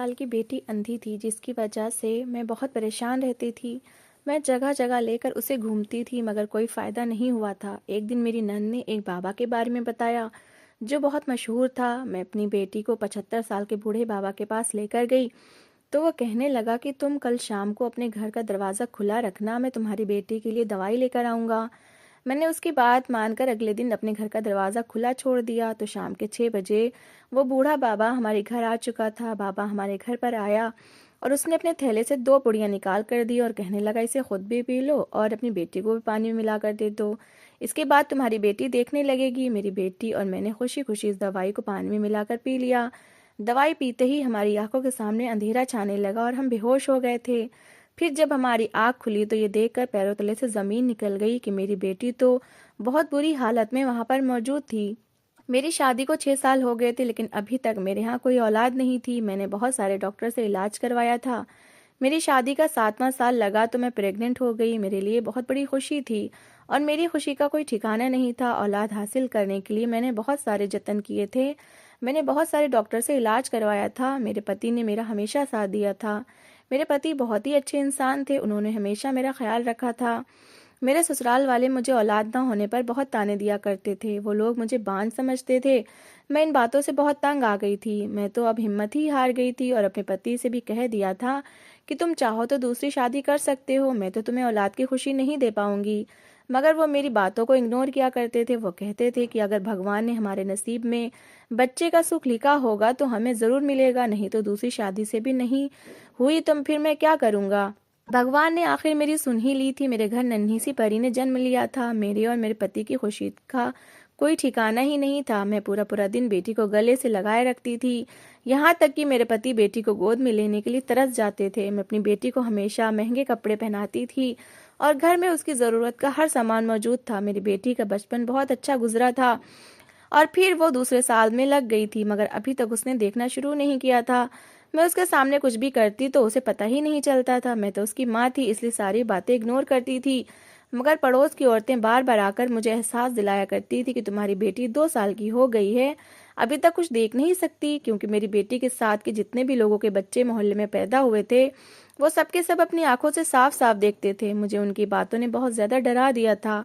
साल की बेटी अंधी थी, जिसकी वजह से मैं बहुत परेशान रहती थी। मैं जगह जगह लेकर उसे घूमती थी, मगर कोई फ़ायदा नहीं हुआ था। एक दिन मेरी नंद ने एक बाबा के बारे में बताया जो बहुत मशहूर था। मैं अपनी बेटी को 75 साल के बूढ़े बाबा के पास लेकर गई तो वो कहने लगा कि तुम कल शाम को अपने घर का दरवाज़ा खुला रखना, मैं तुम्हारी बेटी के लिए दवाई लेकर आऊँगा। मैंने उसकी बात मानकर अगले दिन अपने घर का दरवाज़ा खुला छोड़ दिया। तो शाम के 6 बजे वो बूढ़ा बाबा हमारे घर आ चुका था। बाबा हमारे घर पर आया और उसने अपने थैले से 2 पुड़ियाँ निकाल कर दी और कहने लगा, इसे खुद भी पी लो और अपनी बेटी को भी पानी में मिला कर दे दो। इसके बाद तुम्हारी बेटी देखने लगेगी। मेरी बेटी और मैंने खुशी खुशी इस दवाई को पानी में मिलाकर पी लिया। दवाई पीते ही हमारी आंखों के सामने अंधेरा छाने लगा और हम बेहोश हो गए थे। फिर जब हमारी आँख खुली तो ये देखकर पैरों तले से ज़मीन निकल गई कि मेरी बेटी तो बहुत बुरी हालत में वहाँ पर मौजूद थी। मेरी शादी को 6 साल हो गए थे, लेकिन अभी तक मेरे यहाँ कोई औलाद नहीं थी। मैंने बहुत सारे डॉक्टर से इलाज करवाया था। मेरी शादी का 7वां साल लगा तो मैं प्रेग्नेंट हो गई। मेरे लिए बहुत बड़ी खुशी थी और मेरी खुशी का कोई ठिकाना नहीं था। औलाद हासिल करने के लिए मैंने बहुत सारे जतन किए थे। मैंने बहुत सारे डॉक्टर से इलाज करवाया था। मेरे पति ने मेरा हमेशा साथ दिया था। मेरे पति बहुत ही अच्छे इंसान थे। उन्होंने हमेशा मेरा ख्याल रखा था। मेरे ससुराल वाले मुझे औलाद ना होने पर बहुत ताने दिया करते थे। वो लोग मुझे बांझ समझते थे। मैं इन बातों से बहुत तंग आ गई थी। मैं तो अब हिम्मत ही हार गई थी और अपने पति से भी कह दिया था कि तुम चाहो तो दूसरी शादी कर सकते हो, मैं तो तुम्हें औलाद की खुशी नहीं दे पाऊंगी। मगर वो मेरी बातों को इग्नोर किया करते थे। वो कहते थे कि अगर भगवान ने हमारे नसीब में बच्चे का सुख लिखा होगा तो हमें ज़रूर मिलेगा, नहीं तो दूसरी शादी से भी नहीं हुई तो फिर मैं क्या करूँगा। भगवान ने आखिर मेरी सुन ही ली थी। मेरे घर नन्ही सी परी ने जन्म लिया था। मेरे और मेरे पति की खुशी का कोई ठिकाना ही नहीं था। मैं पूरा पूरा दिन बेटी को गले से लगाए रखती थी, यहाँ तक कि मेरे पति बेटी को गोद में लेने के लिए तरस जाते थे। मैं अपनी बेटी को हमेशा महंगे कपड़े पहनाती थी और घर में उसकी ज़रूरत का हर सामान मौजूद था। मेरी बेटी का बचपन बहुत अच्छा गुजरा था और फिर वो दूसरे साल में लग गई थी, मगर अभी तक उसने देखना शुरू नहीं किया था। मैं उसके सामने कुछ भी करती तो उसे पता ही नहीं चलता था। मैं तो उसकी माँ थी, इसलिए सारी बातें इग्नोर करती थी। मगर पड़ोस की औरतें बार बार आकर मुझे एहसास दिलाया करती थी कि तुम्हारी बेटी 2 साल की हो गई है, अभी तक कुछ देख नहीं सकती। क्योंकि मेरी बेटी के साथ के जितने भी लोगों के बच्चे मोहल्ले में पैदा हुए थे, वो सबके सब अपनी आंखों से साफ साफ देखते थे। मुझे उनकी बातों ने बहुत ज्यादा डरा दिया था।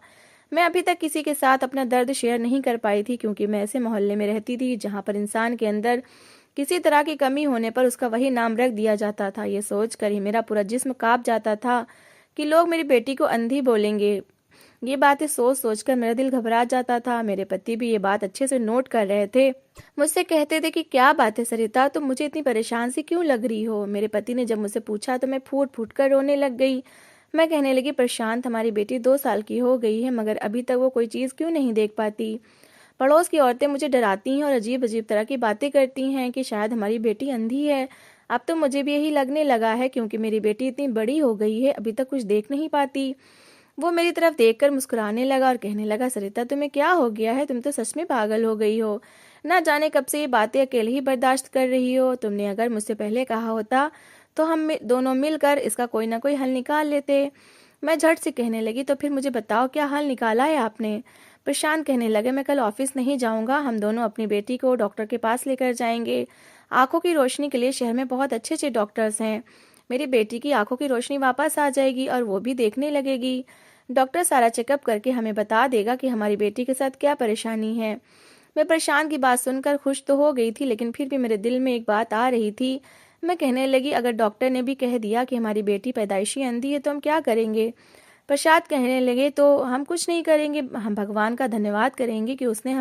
मैं अभी तक किसी के साथ अपना दर्द शेयर नहीं कर पाई थी, क्योंकि मैं ऐसे मोहल्ले में रहती थी जहाँ पर इंसान के अंदर किसी तरह की कमी होने पर उसका वही नाम रख दिया जाता था। ये सोचकर ही मेरा पूरा जिस्म कांप जाता था कि लोग मेरी बेटी को अंधी बोलेंगे। ये बातें सोच सोचकर मेरा दिल घबरा जाता था। मेरे पति भी ये बात अच्छे से नोट कर रहे थे। मुझसे कहते थे कि क्या बात है सरिता, तुम मुझे इतनी परेशान सी क्यों लग रही हो। मेरे पति ने जब मुझसे पूछा तो मैं फूट फूट कर रोने लग गई। मैं कहने लगी, प्रशांत, हमारी बेटी 2 साल की हो गई है, मगर अभी तक वो कोई चीज़ क्यों नहीं देख पाती। पड़ोस की औरतें मुझे डराती हैं और अजीब अजीब तरह की बातें करती हैं कि शायद हमारी बेटी अंधी है। अब तो मुझे भी यही लगने लगा है, क्योंकि मेरी बेटी इतनी बड़ी हो गई है, अभी तक कुछ देख नहीं पाती। वो मेरी तरफ देखकर मुस्कुराने लगा और कहने लगा, सरिता, तुम्हें क्या हो गया है, तुम तो सच में पागल हो गई हो। ना जाने कब से ये बातें अकेले ही बर्दाश्त कर रही हो। तुमने अगर मुझसे पहले कहा होता तो हम दोनों मिलकर इसका कोई ना कोई हल निकाल लेते। मैं झट से कहने लगी, तो फिर मुझे बताओ, क्या हल निकाला है आपने। प्रशांत कहने लगे, मैं कल ऑफिस नहीं जाऊंगा, हम दोनों अपनी बेटी को डॉक्टर के पास लेकर जाएंगे। आंखों की रोशनी के लिए शहर में बहुत अच्छे अच्छे डॉक्टर्स हैं। मेरी बेटी की आंखों की रोशनी वापस आ जाएगी और वो भी देखने लगेगी। डॉक्टर सारा चेकअप करके हमें बता देगा कि हमारी बेटी के साथ क्या परेशानी है। मैं प्रशांत की बात सुनकर खुश तो हो गई थी, लेकिन फिर भी मेरे दिल में एक बात आ रही थी। मैं कहने लगी, अगर डॉक्टर ने भी कह दिया कि हमारी बेटी पैदाइशी अंधी है तो हम क्या करेंगे। प्रसाद कहने लगे, तो हम कुछ नहीं करेंगे, हम भगवान का धन्यवाद करेंगे कि उसने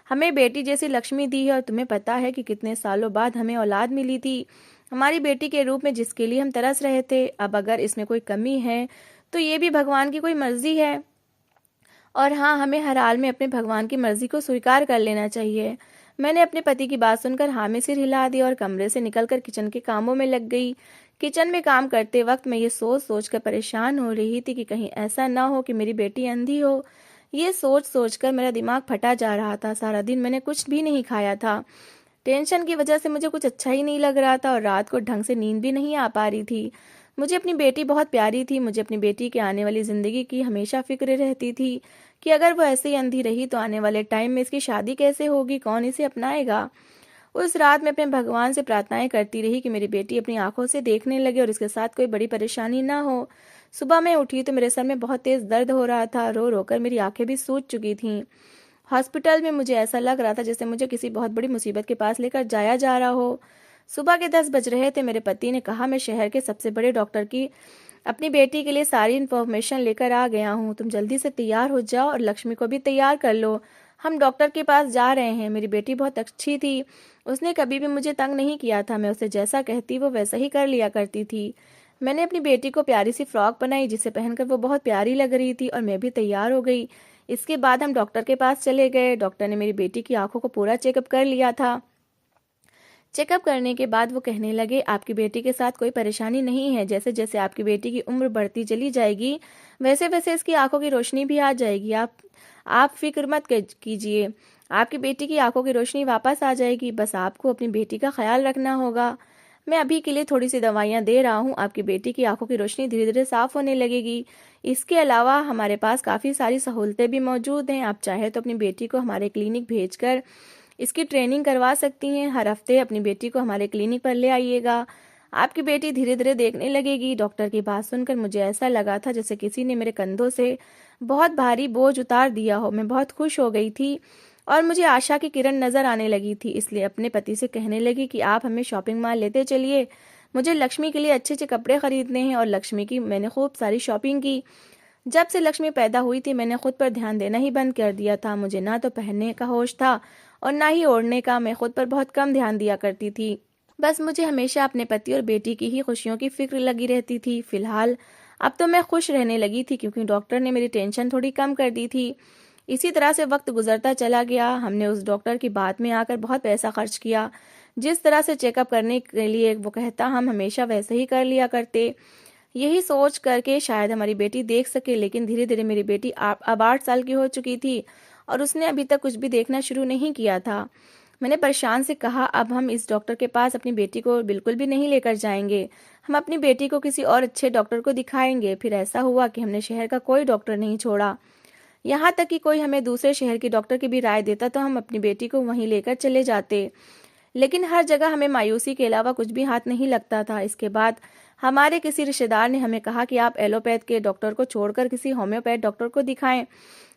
हमें बेटी जैसी लक्ष्मी दी है। और तुम्हें पता है कि कितने सालों बाद हमें औलाद मिली थी, हमारी बेटी के रूप में, जिसके लिए हम तरस रहे थे। अब अगर इसमें कोई कमी है तो ये भी भगवान की कोई मर्जी है। और हाँ, हमें हर हाल में अपने भगवान की मर्जी को स्वीकार कर लेना चाहिए। मैंने अपने पति की बात सुनकर हाँ में सिर हिला दिया और कमरे से निकलकर किचन के कामों में लग गई। किचन में काम करते वक्त मैं ये सोच सोच कर परेशान हो रही थी कि कहीं ऐसा ना हो कि मेरी बेटी अंधी हो। ये सोच सोच कर मेरा दिमाग फटा जा रहा था। सारा दिन मैंने कुछ भी नहीं खाया था। टेंशन की वजह से मुझे कुछ अच्छा ही नहीं लग रहा था और रात को ढंग से नींद भी नहीं आ पा रही थी। मुझे अपनी बेटी बहुत प्यारी थी। मुझे अपनी बेटी के आने वाली जिंदगी की हमेशा फिक्र रहती थी कि अगर वो ऐसे ही अंधी रही तो आने वाले टाइम में इसकी शादी कैसे होगी, कौन इसे अपनाएगा। उस रात मैं अपने भगवान से प्रार्थनाएं करती रही कि मेरी बेटी अपनी आंखों से देखने लगे और इसके साथ कोई बड़ी परेशानी ना हो। सुबह मैं उठी तो मेरे सर में बहुत तेज दर्द हो रहा था। रो रो कर मेरी आंखें भी सूज चुकी थीं। हॉस्पिटल में मुझे ऐसा लग रहा था जैसे मुझे किसी बहुत बड़ी मुसीबत के पास लेकर जाया जा रहा हो। सुबह के 10 बज रहे थे। मेरे पति ने कहा, मैं शहर के सबसे बड़े डॉक्टर की अपनी बेटी के लिए सारी इन्फॉर्मेशन लेकर आ गया हूँ। तुम जल्दी से तैयार हो जाओ और लक्ष्मी को भी तैयार कर लो। हम डॉक्टर के पास जा रहे हैं। मेरी बेटी बहुत अच्छी थी। उसने कभी भी मुझे तंग नहीं किया था। मैं उसे जैसा कहती वो वैसा ही कर लिया करती थी। मैंने अपनी बेटी को प्यारी सी फ्रॉक बनाई जिसे पहनकर वो बहुत प्यारी लग रही थी और मैं भी तैयार हो गई। इसके बाद हम डॉक्टर के पास चले गए। डॉक्टर ने मेरी बेटी की आंखों को पूरा चेकअप कर लिया था। चेकअप करने के बाद वो कहने लगे, आपकी बेटी के साथ कोई परेशानी नहीं है। जैसे जैसे आपकी बेटी की उम्र बढ़ती चली जाएगी वैसे वैसे इसकी आंखों की रोशनी भी आ जाएगी। आप फिक्र मत कीजिए। आपकी बेटी की आंखों की रोशनी वापस आ जाएगी। बस आपको अपनी बेटी का ख्याल रखना होगा। मैं अभी के लिए थोड़ी सी दवाइयाँ दे रहा हूँ। आपकी बेटी की आंखों की रोशनी धीरे धीरे साफ होने लगेगी। इसके अलावा हमारे पास काफ़ी सारी सहूलतें भी मौजूद हैं। आप चाहे तो अपनी बेटी को हमारे क्लिनिक भेजकर इसकी ट्रेनिंग करवा सकती हैं। हर हफ्ते अपनी बेटी को हमारे क्लिनिक पर ले आइएगा। आपकी बेटी धीरे धीरे देखने लगेगी। डॉक्टर की बात सुनकर मुझे ऐसा लगा था जैसे किसी ने मेरे कंधों से बहुत भारी बोझ उतार दिया हो। मैं बहुत खुश हो गई थी और मुझे आशा की किरण नजर आने लगी थी। इसलिए अपने पति से कहने लगी कि आप हमें शॉपिंग मॉल लेते चलिए। मुझे लक्ष्मी के लिए अच्छे अच्छे कपड़े खरीदने हैं। और लक्ष्मी की मैंने खूब सारी शॉपिंग की। जब से लक्ष्मी पैदा हुई थी मैंने खुद पर ध्यान देना ही बंद कर दिया था। मुझे ना तो पहनने का होश था और ना ही ओढ़ने का। मैं खुद पर बहुत कम ध्यान दिया करती थी। बस मुझे हमेशा अपने पति और बेटी की ही खुशियों की फिक्र लगी रहती थी। फिलहाल अब तो मैं खुश रहने लगी थी क्योंकि डॉक्टर ने मेरी टेंशन थोड़ी कम कर दी थी। इसी तरह से वक्त गुजरता चला गया। हमने उस डॉक्टर की बात में आकर बहुत पैसा खर्च किया। जिस तरह से चेकअप करने के लिए वो कहता हम हमेशा वैसे ही कर लिया करते। यही सोच करके शायद हमारी बेटी देख सके। लेकिन धीरे धीरे मेरी बेटी अब 8 साल की हो चुकी थी और उसने अभी तक कुछ भी देखना शुरू नहीं किया था। मैंने परेशान से कहा, अब हम इस डॉक्टर के पास अपनी बेटी को बिल्कुल भी नहीं लेकर जाएंगे। हम अपनी बेटी को किसी और अच्छे डॉक्टर को दिखाएंगे। फिर ऐसा हुआ कि हमने शहर का कोई डॉक्टर नहीं छोड़ा। यहाँ तक कि कोई हमें दूसरे शहर की डॉक्टर की भी राय देता तो हम अपनी बेटी को वहीं लेकर चले जाते। लेकिन हर जगह हमें मायूसी के अलावा कुछ भी हाथ नहीं लगता था। इसके बाद हमारे किसी रिश्तेदार ने हमें कहा कि आप एलोपैथ के डॉक्टर को छोड़कर किसी होम्योपैथ डॉक्टर को दिखाएं।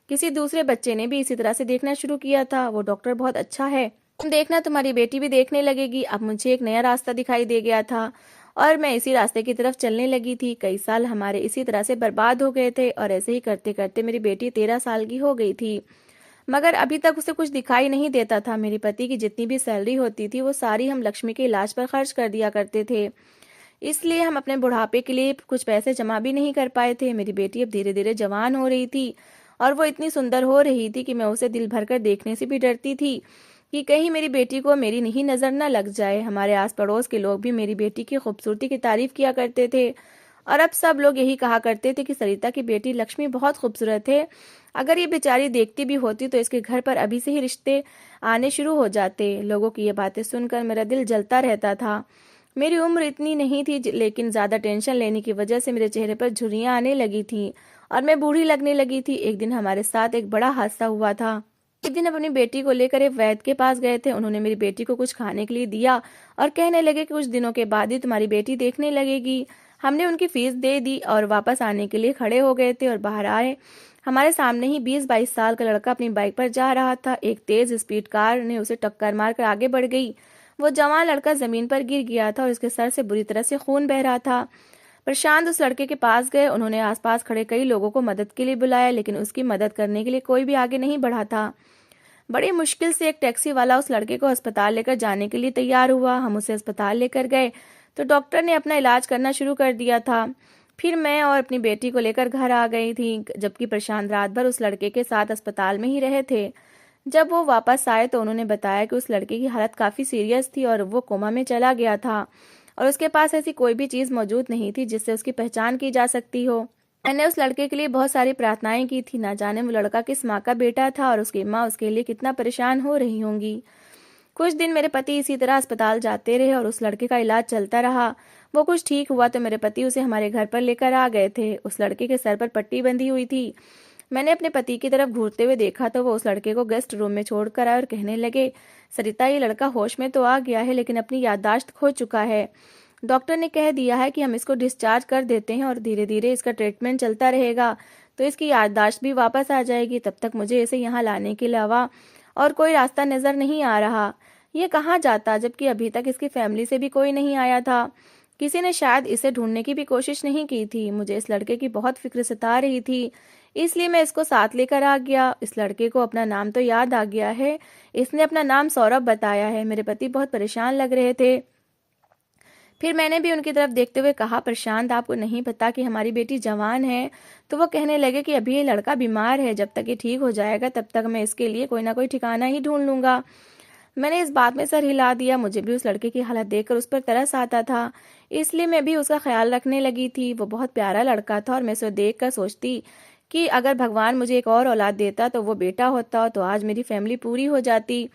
किसी दूसरे बच्चे ने भी इसी तरह से देखना शुरू किया था। वो डॉक्टर बहुत अच्छा है, तुम देखना तुम्हारी बेटी भी देखने लगेगी। अब मुझे एक नया रास्ता दिखाई दे गया था और मैं इसी रास्ते की तरफ चलने लगी थी। कई साल हमारे इसी तरह से बर्बाद हो गए थे और ऐसे ही करते करते मेरी बेटी 13 साल की हो गई थी। मगर अभी तक उसे कुछ दिखाई नहीं देता था। मेरे पति की जितनी भी सैलरी होती थी वो सारी हम लक्ष्मी के इलाज पर खर्च कर दिया करते थे। इसलिए हम अपने बुढ़ापे के लिए कुछ पैसे जमा भी नहीं कर पाए थे। मेरी बेटी अब धीरे धीरे जवान हो रही थी और वो इतनी सुंदर हो रही थी कि मैं उसे दिल भरकर देखने से भी डरती थी कि कहीं मेरी बेटी को मेरी नहीं नजर न लग जाए। हमारे आस पड़ोस के लोग भी मेरी बेटी की खूबसूरती की तारीफ किया करते थे और अब सब लोग यही कहा करते थे कि सरिता की बेटी लक्ष्मी बहुत खूबसूरत है। अगर ये बेचारी देखती भी होती तो इसके घर पर अभी से ही रिश्ते आने शुरू हो जाते। लोगों की ये बातें सुनकर मेरा दिल जलता रहता था। मेरी उम्र इतनी नहीं थी लेकिन ज्यादा टेंशन लेने की वजह से मेरे चेहरे पर झुर्रियां आने लगी थी और मैं बूढ़ी लगने लगी थी। एक दिन हमारे साथ एक बड़ा हादसा हुआ था। एक दिन अपनी बेटी को लेकर एक वैद्य के पास गए थे। उन्होंने मेरी बेटी को कुछ खाने के लिए दिया और कहने लगे कि कुछ दिनों के बाद ही तुम्हारी बेटी देखने लगेगी। हमने उनकी फीस दे दी और वापस आने के लिए खड़े हो गए थे और बाहर आए। हमारे सामने ही 20-22 साल का लड़का अपनी बाइक पर जा रहा था। एक तेज स्पीड कार ने उसे टक्कर मारकर आगे बढ़ गई। वो जवान लड़का जमीन पर गिर गया था और उसके सर से बुरी तरह से खून बह रहा था। प्रशांत उस लड़के के पास गए। उन्होंने आसपास खड़े कई लोगों को मदद के लिए बुलाया लेकिन उसकी मदद करने के लिए कोई भी आगे नहीं बढ़ा था। बड़ी मुश्किल से एक टैक्सी वाला उस लड़के को अस्पताल लेकर जाने के लिए तैयार हुआ। हम उसे अस्पताल लेकर गए तो डॉक्टर ने अपना इलाज करना शुरू कर दिया था। फिर मैं और अपनी बेटी को लेकर घर आ गई थी जबकि प्रशांत रात भर उस लड़के के साथ अस्पताल में ही रहे थे। जब वो वापस आए तो उन्होंने बताया कि उस लड़के की हालत काफी सीरियस थी और वो कोमा में चला गया था और उसके पास ऐसी कोई भी चीज मौजूद नहीं थी जिससे उसकी पहचान की जा सकती हो। मैंने उस लड़के के लिए बहुत सारी प्रार्थनाएं की थी। ना जाने वो लड़का किस माँ का बेटा था और उसकी माँ उसके लिए कितना परेशान हो रही होंगी। कुछ दिन मेरे पति इसी तरह अस्पताल जाते रहे और उस लड़के का इलाज चलता रहा। वो कुछ ठीक हुआ तो मेरे पति उसे हमारे घर पर लेकर आ गए थे। उस लड़के के सर पर पट्टी बंधी हुई थी मैंने अपने पति की तरफ घूरते हुए देखा तो वो उस लड़के को गेस्ट रूम में छोड़कर आए और कहने लगे, सरिता, ये लड़का होश में तो आ गया है लेकिन अपनी याददाश्त खो चुका है। डॉक्टर ने कह दिया है कि हम इसको डिस्चार्ज कर देते हैं और धीरे धीरे इसका ट्रीटमेंट चलता रहेगा तो इसकी याददाश्त भी वापस आ जाएगी। तब तक मुझे इसे यहाँ लाने के अलावा और कोई रास्ता नजर नहीं आ रहा। ये कहाँ जाता, जबकि अभी तक इसकी फैमिली से भी कोई नहीं आया था। किसी ने शायद इसे ढूंढने की भी कोशिश नहीं की थी। मुझे इस लड़के की बहुत फिक्र सता रही थी, इसलिए मैं इसको साथ लेकर आ गया। इस लड़के को अपना नाम तो याद आ गया है, इसने अपना नाम सौरभ बताया है। मेरे पति बहुत परेशान लग रहे थे। फिर मैंने भी उनकी तरफ देखते हुए कहा, प्रशांत, आपको नहीं पता कि हमारी बेटी जवान है? तो वो कहने लगे कि अभी ये लड़का बीमार है, जब तक ये ठीक हो जाएगा तब तक मैं इसके लिए कोई ना कोई ठिकाना ही ढूंढ लूंगा। मैंने इस बात में सर हिला दिया। मुझे भी उस लड़के की हालत देखकर उस पर तरस आता था, इसलिए मैं भी उसका ख्याल रखने लगी थी। वो बहुत प्यारा लड़का था और मैं उसे देख कर सोचती कि अगर भगवान मुझे एक और औलाद देता तो वो बेटा होता, तो आज मेरी फैमिली पूरी हो जाती।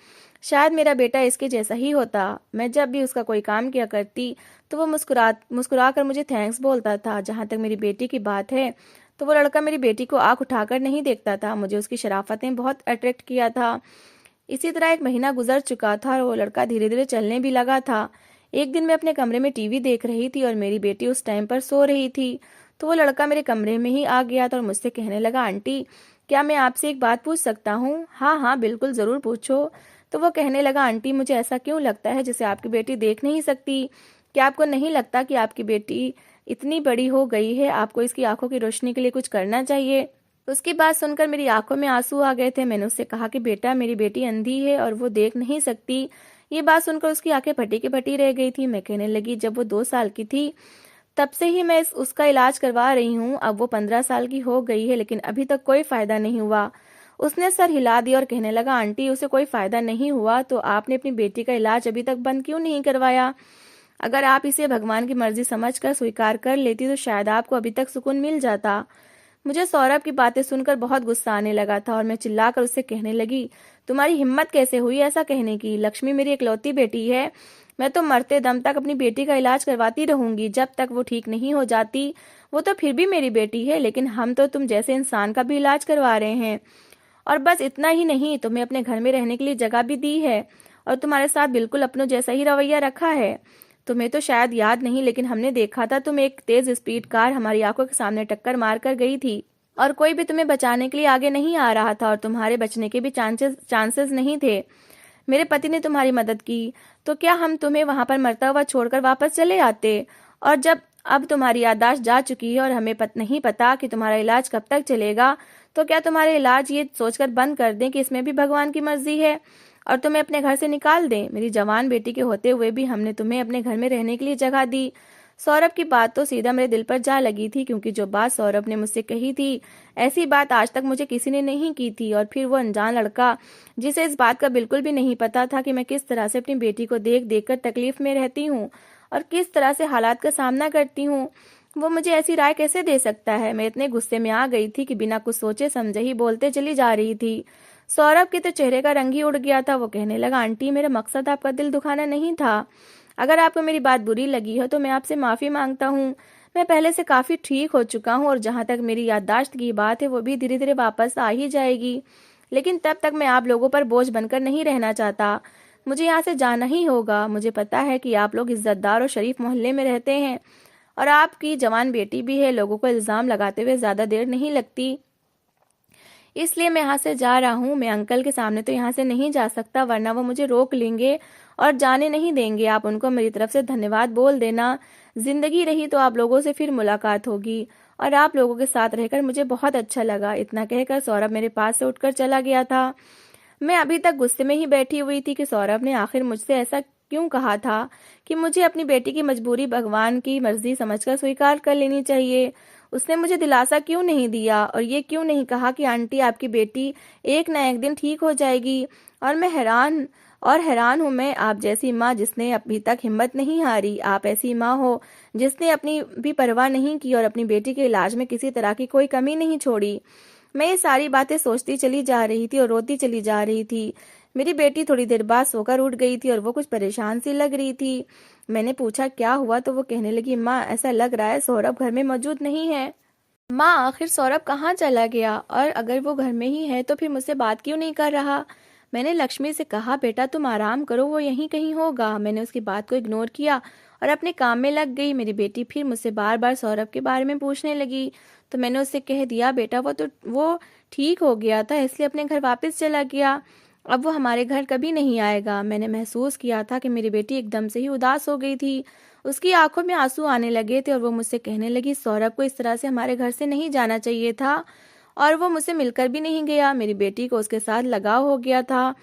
शायद मेरा बेटा इसके जैसा ही होता। मैं जब भी उसका कोई काम किया करती तो वो मुस्कुरा कर मुझे थैंक्स बोलता था। जहाँ तक मेरी बेटी की बात है तो वो लड़का मेरी बेटी को आंख उठाकर नहीं देखता था। मुझे उसकी शराफतें बहुत अट्रैक्ट किया था। इसी तरह एक महीना गुजर चुका था और वो लड़का धीरे धीरे चलने भी लगा था। एक दिन मैं अपने कमरे में टीवी देख रही थी और मेरी बेटी उस टाइम पर सो रही थी, तो वो लड़का मेरे कमरे में ही आ गया था और मुझसे कहने लगा, आंटी, क्या मैं आपसे एक बात पूछ सकता हूँ? हाँ हाँ, बिल्कुल, ज़रूर पूछो। तो वो कहने लगा, आंटी, मुझे ऐसा क्यों लगता है जैसे आपकी बेटी देख नहीं सकती? क्या आपको नहीं लगता कि आपकी बेटी इतनी बड़ी हो गई है, आपको इसकी आंखों की रोशनी के लिए कुछ करना चाहिए? उसकी बात सुनकर मेरी आंखों में आंसू आ गए थे। मैंने उससे कहा कि बेटा, मेरी बेटी अंधी है और वो देख नहीं सकती। ये बात सुनकर उसकी आंखें फटी की फटी रह गई थी। मैं कहने लगी, जब वो 2 साल की थी तब से ही मैं उसका इलाज करवा रही हूँ। अब वो 15 साल की हो गई है लेकिन अभी तक कोई फायदा नहीं हुआ। उसने सर हिला दिया और कहने लगा, आंटी, उसे कोई फायदा नहीं हुआ तो आपने अपनी बेटी का इलाज अभी तक बंद क्यों नहीं करवाया? अगर आप इसे भगवान की मर्जी समझकर स्वीकार कर लेती तो शायद आपको अभी तक सुकून मिल जाता। मुझे सौरभ की बातें सुनकर बहुत गुस्सा आने लगा था और मैं चिल्लाकर उससे कहने लगी, तुम्हारी हिम्मत कैसे हुई ऐसा कहने की? लक्ष्मी मेरी इकलौती बेटी है। मैं तो मरते दम तक अपनी बेटी का इलाज करवाती रहूंगी जब तक वो ठीक नहीं हो जाती। वो तो फिर भी मेरी बेटी है, लेकिन हम तो तुम जैसे इंसान का भी इलाज करवा रहे हैं। और बस इतना ही नहीं, तुम्हें अपने घर में रहने के लिए जगह भी दी है और तुम्हारे साथ बिल्कुल अपनों जैसा ही रवैया रखा है। तुम्हें तो शायद याद नहीं, लेकिन हमने देखा था तुम एक तेज स्पीड कार हमारी आंखों के सामने टक्कर मार कर गई थी और कोई भी तुम्हें बचाने के लिए आगे नहीं आ रहा था और तुम्हारे बचने के भी चांसेस नहीं थे। मेरे पति ने तुम्हारी मदद की, तो क्या हम तुम्हें वहां पर मरता हुआ छोड़कर वापस चले आते? और जब अब तुम्हारी याददाश्त जा चुकी है और हमें नहीं पता कि तुम्हारा इलाज कब तक चलेगा, तो क्या तुम्हारे इलाज ये सोचकर बंद कर दें कि इसमें भी भगवान की मर्जी है और तुम्हें अपने घर से निकाल दें? मेरी जवान बेटी के होते हुए भी हमने तुम्हें अपने घर में रहने के लिए जगह दी। सौरभ की बात तो सीधा मेरे दिल पर जा लगी थी, क्योंकि जो बात सौरभ ने मुझसे कही थी, ऐसी बात आज तक मुझे किसी ने नहीं की थी। और फिर वो अनजान लड़का, जिसे इस बात का बिल्कुल भी नहीं पता था कि मैं किस तरह से अपनी बेटी को देख देख कर तकलीफ में रहती हूँ और किस तरह से हालात का सामना करती हूँ, वो मुझे ऐसी राय कैसे दे सकता है? मैं इतने गुस्से में आ गई थी कि बिना कुछ सोचे समझे ही बोलते चली जा रही थी। सौरभ के तो चेहरे का रंग ही उड़ गया था। वो कहने लगा, आंटी, मेरा मकसद आपका दिल दुखाना नहीं था। अगर आपको मेरी बात बुरी लगी हो तो मैं आपसे माफ़ी मांगता हूँ। मैं पहले से काफ़ी ठीक हो चुका हूँ और जहाँ तक मेरी याददाश्त की बात है वो भी धीरे धीरे वापस आ ही जाएगी। लेकिन तब तक मैं आप लोगों पर बोझ बनकर नहीं रहना चाहता। मुझे यहाँ से जाना ही होगा। मुझे पता है कि आप लोग इज्जतदार और शरीफ मोहल्ले में रहते हैं और आपकी जवान बेटी भी है। लोगों को इल्ज़ाम लगाते हुए ज़्यादा देर नहीं लगती, इसलिए मैं यहाँ से जा रहा हूँ। मैं अंकल के सामने तो यहाँ से नहीं जा सकता, वरना वो मुझे रोक लेंगे और जाने नहीं देंगे। आप उनको मेरी तरफ से धन्यवाद बोल देना। जिंदगी रही तो आप लोगों से फिर मुलाकात होगी और आप लोगों के साथ रहकर मुझे बहुत अच्छा लगा। इतना कहकर सौरभ मेरे पास से उठकर चला गया था। मैं अभी तक गुस्से में ही बैठी हुई थी कि सौरभ ने आखिर मुझसे ऐसा क्यों कहा था कि मुझे अपनी बेटी की मजबूरी भगवान की मर्जी समझकर स्वीकार कर लेनी चाहिए। उसने मुझे दिलासा क्यों नहीं दिया और ये क्यों नहीं कहा कि आंटी, आपकी बेटी एक ना एक दिन ठीक हो जाएगी? और मैं हैरान हूँ। मैं आप जैसी माँ जिसने अभी तक हिम्मत नहीं हारी, आप ऐसी माँ हो जिसने अपनी भी परवाह नहीं की और अपनी बेटी के इलाज में किसी तरह की कोई कमी नहीं छोड़ी। मैं ये सारी बातें सोचती चली जा रही थी और रोती चली जा रही थी। मेरी बेटी थोड़ी देर बाद सोकर उठ गई थी और वो कुछ परेशान सी लग रही थी। मैंने पूछा, क्या हुआ? तो वो कहने लगी, माँ, ऐसा लग रहा है सौरभ घर में मौजूद नहीं है। माँ, आखिर सौरभ कहाँ चला गया? और अगर वो घर में ही है तो फिर मुझसे बात क्यों नहीं कर रहा? मैंने लक्ष्मी से कहा, बेटा तुम आराम करो, वो यहीं कहीं होगा। मैंने उसकी बात को इग्नोर किया और अपने काम में लग गई। मेरी बेटी फिर मुझसे बार बार सौरभ के बारे में पूछने लगी, तो मैंने उससे कह दिया, बेटा वो ठीक हो गया था, इसलिए अपने घर वापस चला गया। अब वो हमारे घर कभी नहीं आएगा। मैंने महसूस किया था कि मेरी बेटी एकदम से ही उदास हो गई थी। उसकी आंखों में आंसू आने लगे थे और वो मुझसे कहने लगी, सौरभ को इस तरह से हमारे घर से नहीं जाना चाहिए था, और वो मुझसे मिलकर भी नहीं गया। मेरी बेटी को उसके साथ लगाव हो गया था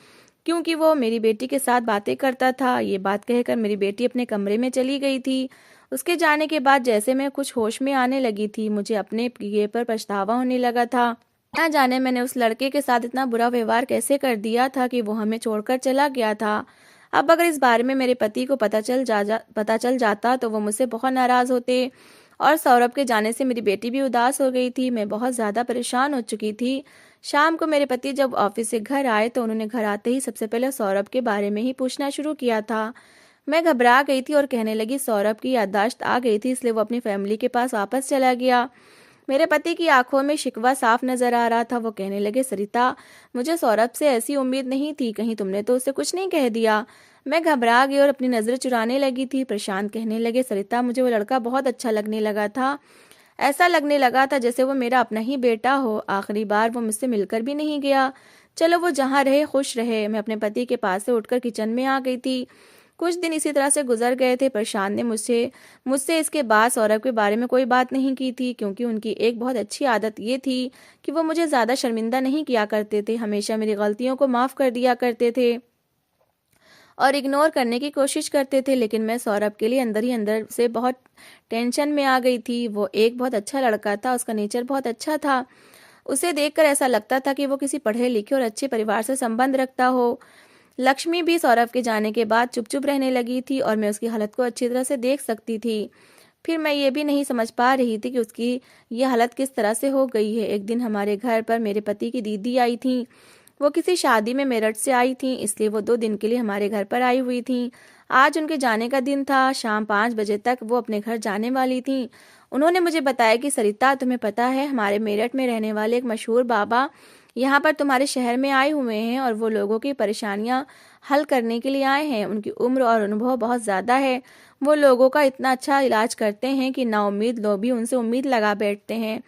क्योंकि वो मेरी बेटी के साथ बातें करता था। ये बात कहकर मेरी बेटी अपने कमरे में चली गई थी। उसके जाने के बाद जैसे मैं कुछ होश में आने लगी थी, मुझे अपने किए पर पछतावा होने लगा था। ना जाने मैंने उस लड़के के साथ इतना बुरा व्यवहार कैसे कर दिया था कि वो हमें छोड़कर चला गया था। अब अगर इस बारे में मेरे पति को पता चल जाता तो वो मुझसे बहुत नाराज होते। और सौरभ के जाने से मेरी बेटी भी उदास हो गई थी। मैं बहुत ज्यादा परेशान हो चुकी थी। शाम को मेरे पति जब ऑफिस से घर आए तो उन्होंने घर आते ही सबसे पहले सौरभ के बारे में ही पूछना शुरू किया था। मैं घबरा गई थी और कहने लगी, सौरभ की याददाश्त आ गई थी, इसलिए वो अपनी फैमिली के पास वापस चला गया। मेरे पति की आंखों में शिकवा साफ नजर आ रहा था। वो कहने लगे, सरिता, मुझे सौरभ से ऐसी उम्मीद नहीं थी, कहीं तुमने तो उसे कुछ नहीं कह दिया? मैं घबरा गई और अपनी नजरें चुराने लगी थी। प्रशांत कहने लगे, सरिता, मुझे वो लड़का बहुत अच्छा लगने लगा था। ऐसा लगने लगा था जैसे वो मेरा अपना ही बेटा हो। आखिरी बार वो मुझसे मिलकर भी नहीं गया। चलो, वो जहाँ रहे खुश रहे। मैं अपने पति के पास से उठकर किचन में आ गई थी। कुछ दिन इसी तरह से गुजर गए थे। प्रशांत ने मुझसे मुझसे इसके बाद सौरभ के बारे में कोई बात नहीं की थी, क्योंकि उनकी एक बहुत अच्छी आदत ये थी कि वो मुझे ज्यादा शर्मिंदा नहीं किया करते थे। हमेशा मेरी गलतियों को माफ कर दिया करते थे और इग्नोर करने की कोशिश करते थे। लेकिन मैं सौरभ के लिए अंदर ही अंदर से बहुत टेंशन में आ गई थी। वो एक बहुत अच्छा लड़का था, उसका नेचर बहुत अच्छा था। उसे देखकर ऐसा लगता था कि वो किसी पढ़े लिखे और अच्छे परिवार से संबंध रखता हो। लक्ष्मी भी सौरभ के जाने के बाद चुप चुप रहने लगी थी और मैं उसकी हालत को अच्छी तरह से देख सकती थी। फिर मैं ये भी नहीं समझ पा रही थी कि उसकी ये हालत किस तरह से हो गई है। एक दिन हमारे घर पर मेरे पति की दीदी आई थी। वो किसी शादी में मेरठ से आई थी, इसलिए वो 2 दिन के लिए हमारे घर पर आई हुई थी। आज उनके जाने का दिन था। शाम 5 बजे तक वो अपने घर जाने वाली थी। उन्होंने मुझे बताया कि सरिता, तुम्हें पता है, हमारे मेरठ में रहने वाले एक मशहूर बाबा यहाँ पर तुम्हारे शहर में आए हुए हैं और वो लोगों की परेशानियां हल करने के लिए आए हैं। उनकी उम्र और अनुभव बहुत ज़्यादा है। वो लोगों का इतना अच्छा इलाज करते हैं कि नाउम्मीद लोग भी उनसे उम्मीद लगा बैठते हैं।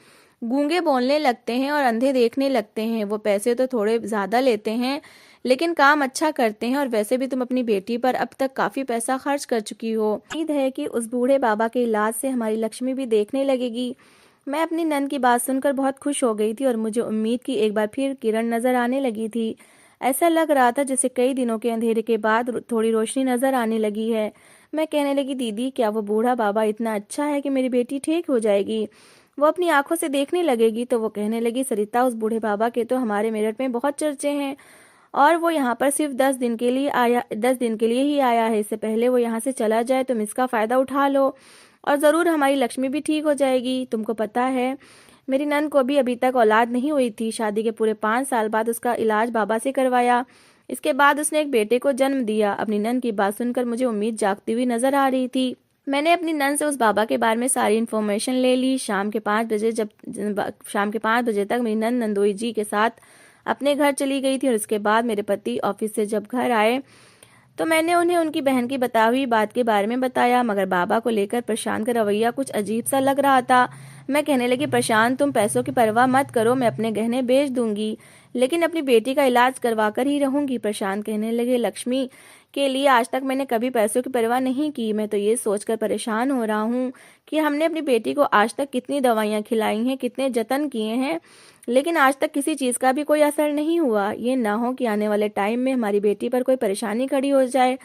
गूंगे बोलने लगते हैं और अंधे देखने लगते हैं। वो पैसे तो थोड़े ज़्यादा लेते हैं, लेकिन काम अच्छा करते हैं। और वैसे भी तुम अपनी बेटी पर अब तक काफ़ी पैसा खर्च कर चुकी हो। उम्मीद है कि उस बूढ़े बाबा के इलाज से हमारी लक्ष्मी भी देखने लगेगी। मैं अपनी नंद की बात सुनकर बहुत खुश हो गई थी और मुझे उम्मीद की एक बार फिर किरण नजर आने लगी थी। ऐसा लग रहा था जैसे कई दिनों के अंधेरे के बाद थोड़ी रोशनी नजर आने लगी है। मैं कहने लगी, दीदी, क्या वो बूढ़ा बाबा इतना अच्छा है कि मेरी बेटी ठीक हो जाएगी, वो अपनी आंखों से देखने लगेगी? तो वो कहने लगी, सरिता, उस बूढ़े बाबा के तो हमारे मेरठ में बहुत चर्चे हैं और वो यहाँ पर सिर्फ 10 दिन के लिए आया, 10 दिन के लिए ही आया है। इससे पहले वो यहाँ से चला जाए तुम इसका फायदा उठा लो और जरूर हमारी लक्ष्मी भी ठीक हो जाएगी। तुमको पता है, मेरी नन को भी अभी तक औलाद नहीं हुई थी। शादी के पूरे 5 साल बाद उसका इलाज बाबा से करवाया। इसके बाद उसने एक बेटे को जन्म दिया। अपनी नन की बात सुनकर मुझे उम्मीद जागती हुई नजर आ रही थी। मैंने अपनी नन से उस बाबा के बारे में सारी इन्फॉर्मेशन ले ली। शाम के 5 बजे तक मेरी नन नंदोई जी के साथ अपने घर चली गई थी और उसके बाद मेरे पति ऑफिस से जब घर आए तो मैंने उन्हें उनकी बहन की बताई हुई बात के बारे में बताया। मगर बाबा को लेकर प्रशांत का रवैया कुछ अजीब सा लग रहा था। मैं कहने लगी, प्रशांत, तुम पैसों की परवाह मत करो, मैं अपने गहने बेच दूंगी, लेकिन अपनी बेटी का इलाज करवा कर ही रहूंगी। प्रशांत कहने लगे, लक्ष्मी के लिए आज तक मैंने कभी पैसों की परवाह नहीं की। मैं तो ये सोचकर परेशान हो रहा हूँ कि हमने अपनी बेटी को आज तक कितनी दवाइयाँ खिलाई हैं, कितने जतन किए हैं, लेकिन आज तक किसी चीज का भी कोई असर नहीं हुआ। ये ना हो कि आने वाले टाइम में हमारी बेटी पर कोई परेशानी खड़ी हो जाए।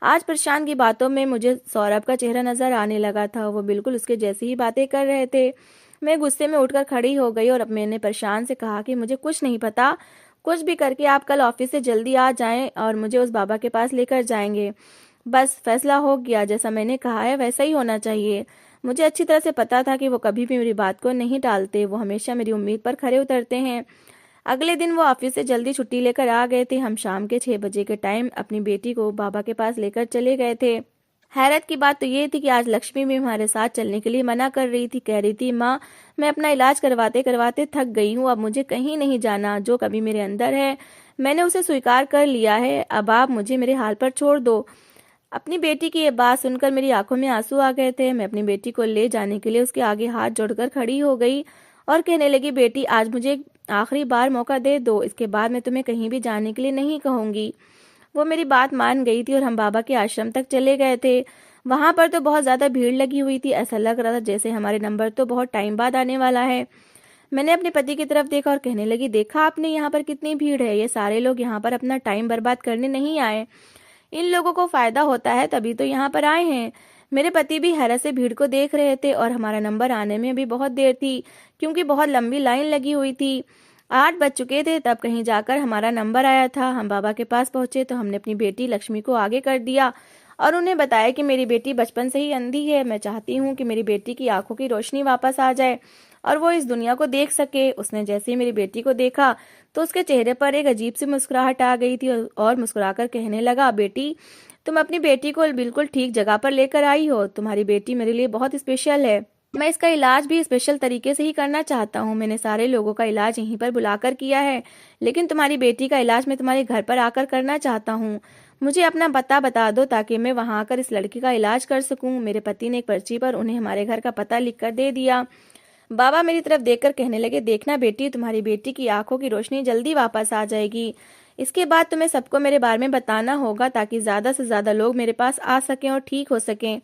आज प्रशांत की बातों में मुझे सौरभ का चेहरा नजर आने लगा था। वो बिल्कुल उसके जैसी ही बातें कर रहे थे। मैं गुस्से में उठकर खड़ी हो गई और अब मैंने प्रशांत से कहा कि मुझे कुछ नहीं पता, कुछ भी करके आप कल ऑफिस से जल्दी आ जाएं और मुझे उस बाबा के पास लेकर जाएंगे। बस फैसला हो गया, जैसा मैंने कहा है वैसा ही होना चाहिए। मुझे अच्छी तरह से पता था कि वो कभी भी मेरी बात को नहीं टालते, वो हमेशा मेरी उम्मीद पर खरे उतरते हैं। अगले दिन वो ऑफिस से जल्दी छुट्टी लेकर आ गए थे। हम शाम के 6 बजे के टाइम अपनी बेटी को बाबा के पास लेकर चले गए थे। हैरत की बात तो ये थी कि आज लक्ष्मी भी हमारे साथ चलने के लिए मना कर रही थी। कह रही थी, माँ मैं अपना इलाज करवाते करवाते थक गई हूँ, अब मुझे कहीं नहीं जाना। जो कभी मेरे अंदर है मैंने उसे स्वीकार कर लिया है, अब आप मुझे मेरे हाल पर छोड़ दो। अपनी बेटी की ये बात सुनकर मेरी आंखों में आंसू आ गए थे। मैं अपनी बेटी को ले जाने के लिए उसके आगे हाथ जोड़कर खड़ी हो गई और कहने लगी, बेटी आज मुझे एक आखिरी बार मौका दे दो, इसके बाद मैं तुम्हें कहीं भी जाने के लिए नहीं कहूंगी। वो मेरी बात मान गई थी और हम बाबा के आश्रम तक चले गए थे। वहां पर तो बहुत ज्यादा भीड़ लगी हुई थी, ऐसा लग रहा था जैसे हमारे नंबर तो बहुत टाइम बाद आने वाला है। मैंने अपने पति की तरफ देखा और कहने लगी, देखा आपने यहाँ पर कितनी भीड़ है, ये सारे लोग यहाँ पर अपना टाइम बर्बाद करने नहीं आए, इन लोगों को फायदा होता है तभी तो यहाँ पर आए हैं। मेरे पति भी हैरत से भीड़ को देख रहे थे और हमारा नंबर आने में भी बहुत देर थी, क्योंकि बहुत लंबी लाइन लगी हुई थी। 8 बज चुके थे तब कहीं जाकर हमारा नंबर आया था। हम बाबा के पास पहुंचे तो हमने अपनी बेटी लक्ष्मी को आगे कर दिया और उन्हें बताया कि मेरी बेटी बचपन से ही अंधी है, मैं चाहती हूँ कि मेरी बेटी की आंखों की रोशनी वापस आ जाए और वो इस दुनिया को देख सके। उसने जैसे ही मेरी बेटी को देखा तो उसके चेहरे पर एक अजीब सी मुस्कुराहट आ गई थी और मुस्कुराकर कहने लगा, बेटी तुम अपनी बेटी को बिल्कुल ठीक जगह पर लेकर आई हो, तुम्हारी बेटी मेरे लिए बहुत स्पेशल है। मैं इसका इलाज भी स्पेशल तरीके से ही करना चाहता हूँ। मैंने सारे लोगों का इलाज यहीं पर बुलाकर किया है, लेकिन तुम्हारी बेटी का इलाज मैं तुम्हारे घर पर आकर करना चाहता हूँ। मुझे अपना पता बता दो ताकि मैं वहां आकर इस लड़की का इलाज कर सकूं। मेरे पति ने एक पर्ची पर उन्हें हमारे घर का पता लिखकर दे दिया। बाबा मेरी तरफ देखकर कहने लगे, देखना बेटी तुम्हारी बेटी की आंखों की रोशनी जल्दी वापस आ जाएगी। इसके बाद तुम्हें सबको मेरे बारे में बताना होगा ताकि ज्यादा से ज्यादा लोग मेरे पास आ सकें और ठीक हो सकें।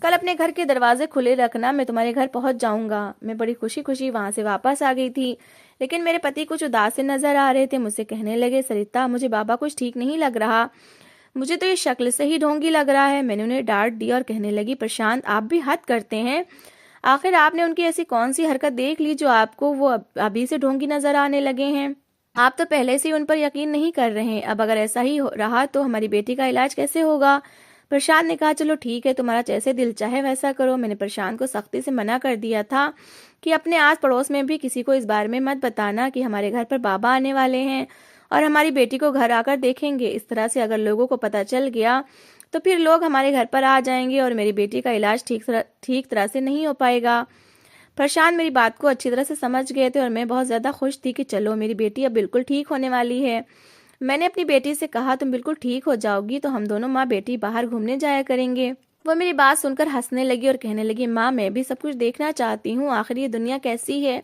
कल अपने घर के दरवाजे खुले रखना, मैं तुम्हारे घर पहुंच जाऊंगा। मैं बड़ी खुशी खुशी वहां से वापस आ गई थी, लेकिन मेरे पति कुछ उदास से नजर आ रहे थे। मुझसे कहने लगे, सरिता मुझे बाबा कुछ ठीक नहीं लग रहा, मुझे तो ये शक्ल से ही ढोंगी लग रहा है। मैंने उन्हें डांट दी और कहने लगी, प्रशांत आप भी हद करते हैं। आखिर आपने उनकी ऐसी कौन सी हरकत देख ली जो आपको वो अभी से ढोंगी नजर आने लगे हैं? आप तो पहले से ही उन पर यकीन नहीं कर रहे हैं। अब अगर ऐसा ही रहा तो हमारी बेटी का इलाज कैसे होगा? प्रशांत ने कहा, चलो ठीक है, तुम्हारा जैसे दिल चाहे वैसा करो। मैंने प्रशांत को सख्ती से मना कर दिया था कि अपने आस पड़ोस में भी किसी को इस बारे में मत बताना कि हमारे घर पर बाबा आने वाले हैं और हमारी बेटी को घर आकर देखेंगे। इस तरह से अगर लोगों को पता चल गया तो फिर लोग हमारे घर पर आ जाएंगे और मेरी बेटी का इलाज ठीक तरह से नहीं हो पाएगा। प्रशांत मेरी बात को अच्छी तरह से समझ गए थे और मैं बहुत ज्यादा खुश थी कि चलो मेरी बेटी अब बिल्कुल ठीक होने वाली है। मैंने अपनी बेटी से कहा, तुम बिल्कुल ठीक हो जाओगी तो हम दोनों माँ बेटी बाहर घूमने जाया करेंगे। वो मेरी बात सुनकर हंसने लगी और कहने लगी, माँ मैं भी सब कुछ देखना चाहती हूँ, आखिर ये दुनिया कैसी है।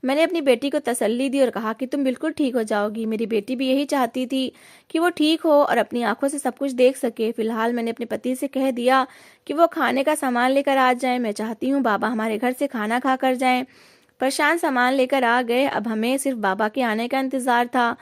मैंने अपनी बेटी को तसल्ली दी और कहा कि तुम बिल्कुल ठीक हो जाओगी। मेरी बेटी भी यही चाहती थी कि वो ठीक हो और अपनी आंखों से सब कुछ देख सके। फिलहाल मैंने अपने पति से कह दिया कि वो खाने का सामान लेकर आ जाए। मैं चाहती हूँ बाबा हमारे घर से खाना खा कर जाएं। प्रशांत सामान लेकर आ गए। अब हमें सिर्फ बाबा के आने का इंतजार था।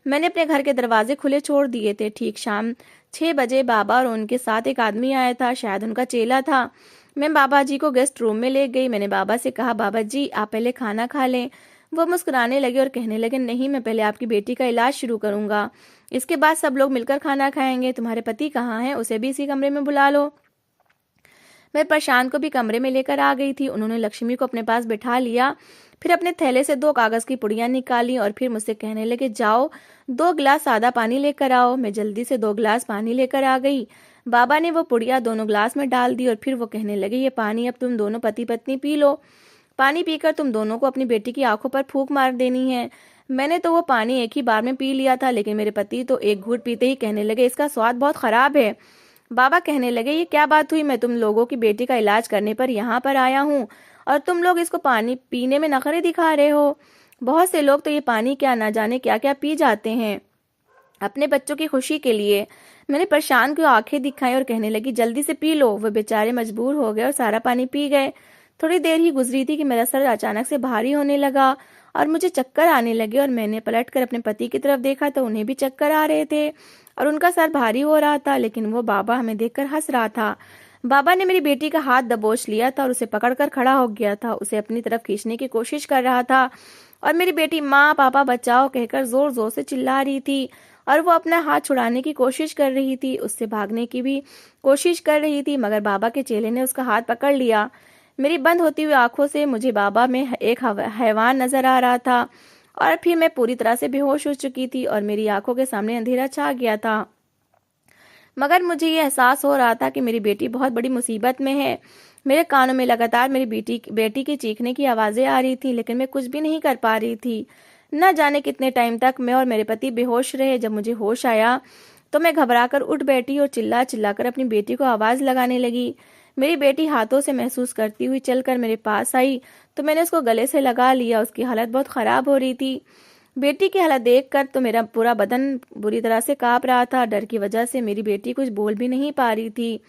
मैंने अपने घर के दरवाजे खुले छोड़ दिए थे। ठीक शाम 6 बजे बाबा और उनके साथ एक आदमी आया था, शायद उनका चेला था। मैं बाबा जी को गेस्ट रूम में ले गई। मैंने बाबा से कहा, बाबा जी आप पहले खाना खा लें। वो मुस्कुराने लगे और कहने लगे, नहीं मैं पहले आपकी बेटी का इलाज शुरू करूंगा, इसके बाद सब लोग मिलकर खाना खाएंगे। तुम्हारे पति कहाँ हैं, उसे भी इसी कमरे में बुला लो। मैं प्रशांत को भी कमरे में लेकर आ गई थी। उन्होंने लक्ष्मी को अपने पास बिठा लिया, फिर अपने थैले से 2 कागज की पुड़ियां निकाली और फिर मुझसे कहने लगे, जाओ 2 गिलास सादा पानी लेकर आओ। मैं जल्दी से 2 गिलास पानी लेकर आ गई। बाबा ने वो पुड़िया दोनों गिलास में डाल दी और फिर वो कहने लगे, ये पानी अब तुम दोनों पति पत्नी पी लो। पानी पीकर तुम दोनों को अपनी बेटी की आंखों पर फूंक मार देनी है। मैंने तो वो पानी एक ही बार में पी लिया था, लेकिन मेरे पति तो एक घूंट पीते ही कहने लगे, इसका स्वाद बहुत खराब है। बाबा कहने लगे, ये क्या बात हुई, मैं तुम लोगों की बेटी का इलाज करने पर यहाँ पर आया हूँ और तुम लोग इसको पानी पीने में नखरे दिखा रहे हो। बहुत से लोग तो ये पानी क्या ना जाने क्या क्या पी जाते हैं अपने बच्चों की खुशी के लिए। मैंने प्रशांत को आंखें दिखाई और कहने लगी, जल्दी से पी लो। वो बेचारे मजबूर हो गए और सारा पानी पी गए। थोड़ी देर ही गुजरी थी कि मेरा सर अचानक से भारी होने लगा और मुझे चक्कर आने लगे और मैंने पलटकर अपने पति की तरफ देखा तो उन्हें भी चक्कर आ रहे थे और उनका सर भारी हो रहा था, लेकिन वो बाबा हमें देखकर हंस रहा था। बाबा ने मेरी बेटी का हाथ दबोच लिया था और उसे पकड़कर खड़ा हो गया था, उसे अपनी तरफ खींचने की कोशिश कर रहा था और मेरी बेटी माँ पापा बचाओ कहकर जोर जोर से चिल्ला रही थी और वो अपना हाथ छुड़ाने की कोशिश कर रही थी, उससे भागने की भी कोशिश कर रही थी, मगर बाबा के चेले ने उसका हाथ पकड़ लिया। मेरी बंद होती हुई आंखों से मुझे बाबा में एक हैवान नजर आ रहा था और फिर मैं पूरी तरह से बेहोश हो चुकी थी और मेरी आंखों के सामने अंधेरा छा गया था। मगर मुझे ये एहसास हो रहा था कि मेरी बेटी बहुत बड़ी मुसीबत में है। मेरे कानों में लगातार मेरी बेटी बेटी की चीखने की आवाज़ें आ रही थी, लेकिन मैं कुछ भी नहीं कर पा रही थी। न जाने कितने टाइम तक मैं और मेरे पति बेहोश रहे। जब मुझे होश आया तो मैं घबराकर उठ बैठी और चिल्ला चिल्लाकर अपनी बेटी को आवाज़ लगाने लगी। मेरी बेटी हाथों से महसूस करती हुई चलकर मेरे पास आई, तो मैंने उसको गले से लगा लिया। उसकी हालत बहुत ख़राब हो रही थी। बेटी की हालत देखकर तो मेरा पूरा बदन बुरी तरह से काँप रहा था। डर की वजह से मेरी बेटी कुछ बोल भी नहीं पा रही थी,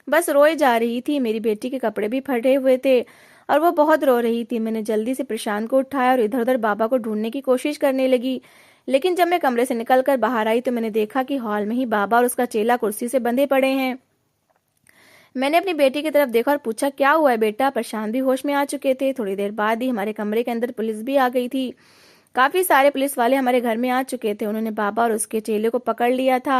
बस रोए जा रही थी। मेरी बेटी के कपड़े भी फटे हुए थे और वो बहुत रो रही थी। मैंने जल्दी से प्रशांत को उठाया और इधर उधर बाबा को ढूंढने की कोशिश करने लगी। लेकिन जब मैं कमरे से निकलकर बाहर आई तो मैंने देखा कि हॉल में ही बाबा और उसका चेला कुर्सी से बंधे पड़े हैं। मैंने अपनी बेटी की तरफ देखा और पूछा, क्या हुआ है बेटा? प्रशांत भी होश में आ चुके थे। थोड़ी देर बाद ही हमारे कमरे के अंदर पुलिस भी आ गई थी। काफी सारे पुलिस वाले हमारे घर में आ चुके थे। उन्होंने बाबा और उसके चेले को पकड़ लिया था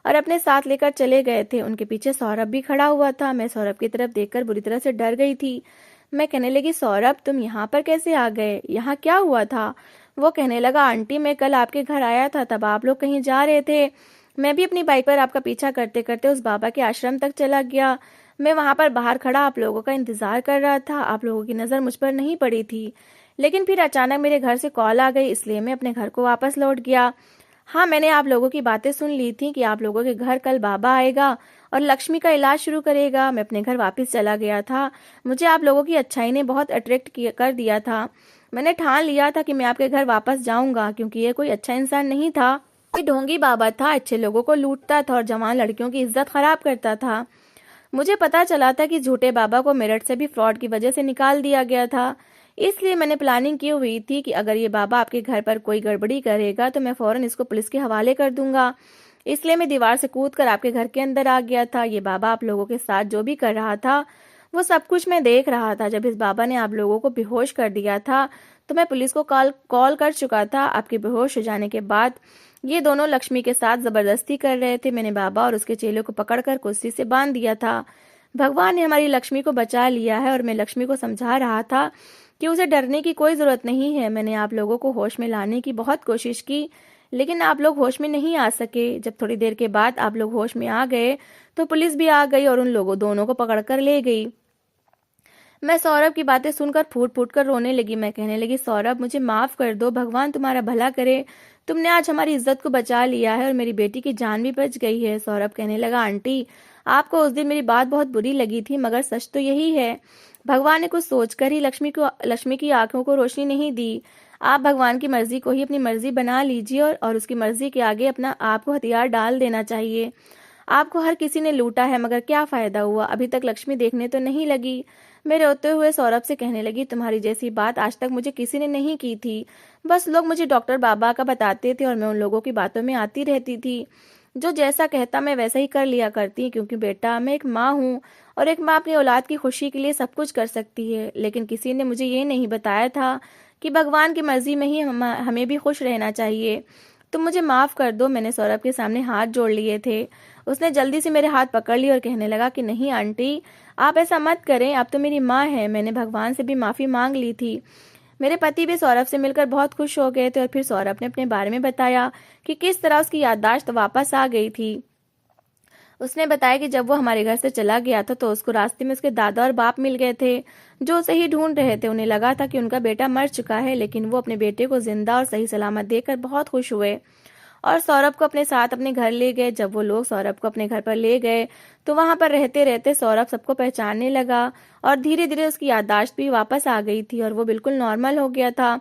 और अपने साथ लेकर चले गए थे। उनके पीछे सौरभ भी खड़ा हुआ था। मैं सौरभ की तरफ देखकर बुरी तरह से डर गई थी। मैं कहने लगी, सौरभ तुम यहाँ पर कैसे आ गए? यहाँ क्या हुआ था? वो कहने लगा, आंटी मैं कल आपके घर आया था, तब आप लोग कहीं जा रहे थे। मैं भी अपनी बाइक पर आपका पीछा करते करते उस बाबा के आश्रम तक चला गया। मैं वहां पर बाहर खड़ा आप लोगों का इंतजार कर रहा था। आप लोगों की नज़र मुझ पर नहीं पड़ी थी, लेकिन फिर अचानक मेरे घर से कॉल आ गई, इसलिए मैं अपने घर को वापस लौट गया। हाँ, मैंने आप लोगों की बातें सुन ली थी कि आप लोगों के घर कल बाबा आएगा और लक्ष्मी का इलाज शुरू करेगा। मैं अपने घर वापस चला गया था। मुझे आप लोगों की अच्छाई ने बहुत अट्रैक्ट कर दिया था। मैंने ठान लिया था कि मैं आपके घर वापस जाऊंगा, क्योंकि ये कोई अच्छा इंसान नहीं था। कोई ढोंगी बाबा था, अच्छे लोगों को लूटता था और जवान लड़कियों की इज्जत खराब करता था। मुझे पता चला था कि झूठे बाबा को मेरठ से भी फ्रॉड की वजह से निकाल दिया गया था। इसलिए मैंने प्लानिंग की हुई थी कि अगर ये बाबा आपके घर पर कोई गड़बड़ी करेगा तो मैं फौरन इसको पुलिस के हवाले कर दूंगा। इसलिए मैं दीवार से कूदकर आपके घर के अंदर आ गया था। ये बाबा आप लोगों के साथ जो भी कर रहा था वो सब कुछ मैं देख रहा था। जब इस बाबा ने आप लोगों को बेहोश कर दिया था तो मैं पुलिस को कॉल कर चुका था। आपके बेहोश हो जाने के बाद ये दोनों लक्ष्मी के साथ जबरदस्ती कर रहे थे। मैंने बाबा और उसके चेलों को पकड़कर कुर्सी से बांध दिया था। भगवान ने हमारी लक्ष्मी को बचा लिया है और मैं लक्ष्मी को समझा रहा था कि उसे डरने की कोई जरूरत नहीं है। मैंने आप लोगों को होश में लाने की बहुत कोशिश की, लेकिन आप लोग होश में नहीं आ सके। जब थोड़ी देर के बाद आप लोग होश में आ गए तो पुलिस भी आ गई और उन लोगों दोनों को पकड़कर ले गई। मैं सौरभ की बातें सुनकर फूट फूट कर रोने लगी। मैं कहने लगी, सौरभ मुझे माफ कर दो, भगवान तुम्हारा भला करे। तुमने आज हमारी इज्जत को बचा लिया है और मेरी बेटी की जान भी बच गई है। सौरभ कहने लगा, आंटी आपको उस दिन मेरी बात बहुत बुरी लगी थी, मगर सच तो यही है। भगवान ने कुछ सोचकर ही लक्ष्मी की आंखों को रोशनी नहीं दी। आप भगवान की मर्जी को ही अपनी मर्जी बना लीजिए और उसकी मर्जी के आगे अपना आपको हथियार डाल देना चाहिए। आपको हर किसी ने लूटा है, मगर क्या फायदा हुआ? अभी तक लक्ष्मी देखने तो नहीं लगी। मैं रोते हुए सौरभ से कहने लगी, तुम्हारी जैसी बात आज तक मुझे किसी ने नहीं की थी। बस लोग मुझे डॉक्टर बाबा का बताते थे और मैं उन लोगों की बातों में आती रहती थी। जो जैसा कहता मैं वैसा ही कर लिया करती, क्योंकि बेटा मैं एक माँ हूँ और एक माँ अपनी औलाद की खुशी के लिए सब कुछ कर सकती है। लेकिन किसी ने मुझे ये नहीं बताया था कि भगवान की मर्जी में ही हमें भी खुश रहना चाहिए। तुम मुझे माफ कर दो। मैंने सौरभ के सामने हाथ जोड़ लिए थे। उसने जल्दी से मेरे हाथ पकड़ लिए और कहने लगा कि नहीं आंटी, आप ऐसा मत करें, आप तो मेरी माँ है। मैंने भगवान से भी माफी मांग ली थी। मेरे पति भी सौरभ से मिलकर बहुत खुश हो गए थे और फिर सौरभ ने अपने बारे में बताया कि किस तरह उसकी याददाश्त वापस आ गई थी। उसने बताया कि जब वो हमारे घर से चला गया था तो उसको रास्ते में उसके दादा और बाप मिल गए थे, जो उसे ही ढूंढ रहे थे। उन्हें लगा था कि उनका बेटा मर चुका है, लेकिन वो अपने बेटे को जिंदा और सही सलामत देखकर बहुत खुश हुए और सौरभ को अपने साथ अपने घर ले गए। जब वो लोग सौरभ को अपने घर पर ले गए तो वहां पर रहते रहते सौरभ सबको पहचानने लगा और धीरे धीरे उसकी याददाश्त भी वापस आ गई थी और वो बिल्कुल नॉर्मल हो गया था।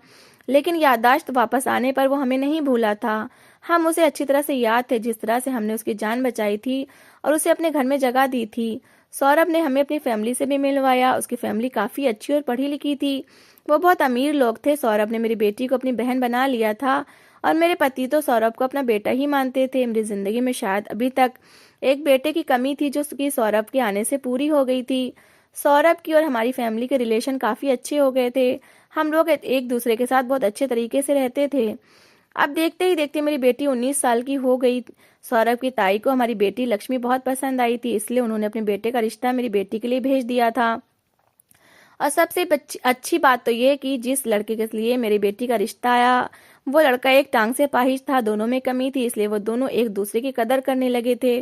लेकिन याददाश्त वापस आने पर वो हमें नहीं भूला था। हम उसे अच्छी तरह से याद थे, जिस तरह से हमने उसकी जान बचाई थी और उसे अपने घर में जगह दी थी। सौरभ ने हमें अपनी फैमिली से भी मिलवाया। उसकी फैमिली काफी अच्छी और पढ़ी लिखी थी। वो बहुत अमीर लोग थे। सौरभ ने मेरी बेटी को अपनी बहन बना लिया था और मेरे पति तो सौरभ को अपना बेटा ही मानते थे। मेरी जिंदगी में शायद अभी तक एक बेटे की कमी थी, जो कि सौरभ के आने से पूरी हो गई थी। सौरभ की और हमारी फैमिली के रिलेशन काफी अच्छे हो गए थे। हम लोग एक दूसरे के साथ बहुत अच्छे तरीके से रहते थे। अब देखते ही देखते मेरी बेटी 19 साल की हो गई। सौरभ की ताई को हमारी बेटी लक्ष्मी बहुत पसंद आई थी, इसलिए उन्होंने अपने बेटे का रिश्ता मेरी बेटी के लिए भेज दिया था। और सबसे अच्छी बात तो ये कि जिस लड़के के लिए मेरी बेटी का रिश्ता आया वो लड़का एक टांग से पाहिज था। दोनों में कमी थी, इसलिए वो दोनों एक दूसरे की कदर करने लगे थे।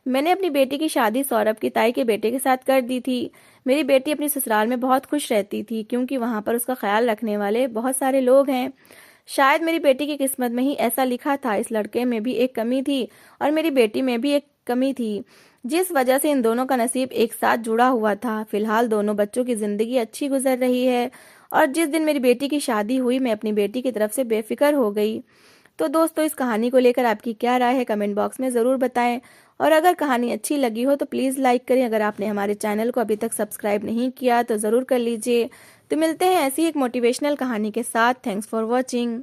मैंने अपनी बेटी की शादी सौरभ की ताई के बेटे के साथ कर दी थी। मेरी बेटी अपनी ससुराल में बहुत खुश रहती थी क्योंकि वहां पर उसका ख्याल रखने वाले बहुत सारे लोग हैं। शायद मेरी बेटी की किस्मत में ही ऐसा लिखा था। इस लड़के में भी एक कमी थी और मेरी बेटी में भी एक कमी थी, जिस वजह से इन दोनों का नसीब एक साथ जुड़ा हुआ था। फिलहाल दोनों बच्चों की जिंदगी अच्छी गुजर रही है और जिस दिन मेरी बेटी की शादी हुई मैं अपनी बेटी की तरफ से बेफिक्र हो गई। तो दोस्तों, इस कहानी को लेकर आपकी क्या राय है कमेंट बॉक्स में ज़रूर बताएं। और अगर कहानी अच्छी लगी हो तो प्लीज़ लाइक करें। अगर आपने हमारे चैनल को अभी तक सब्सक्राइब नहीं किया तो ज़रूर कर लीजिए। तो मिलते हैं ऐसी ही एक मोटिवेशनल कहानी के साथ। Thanks for watching.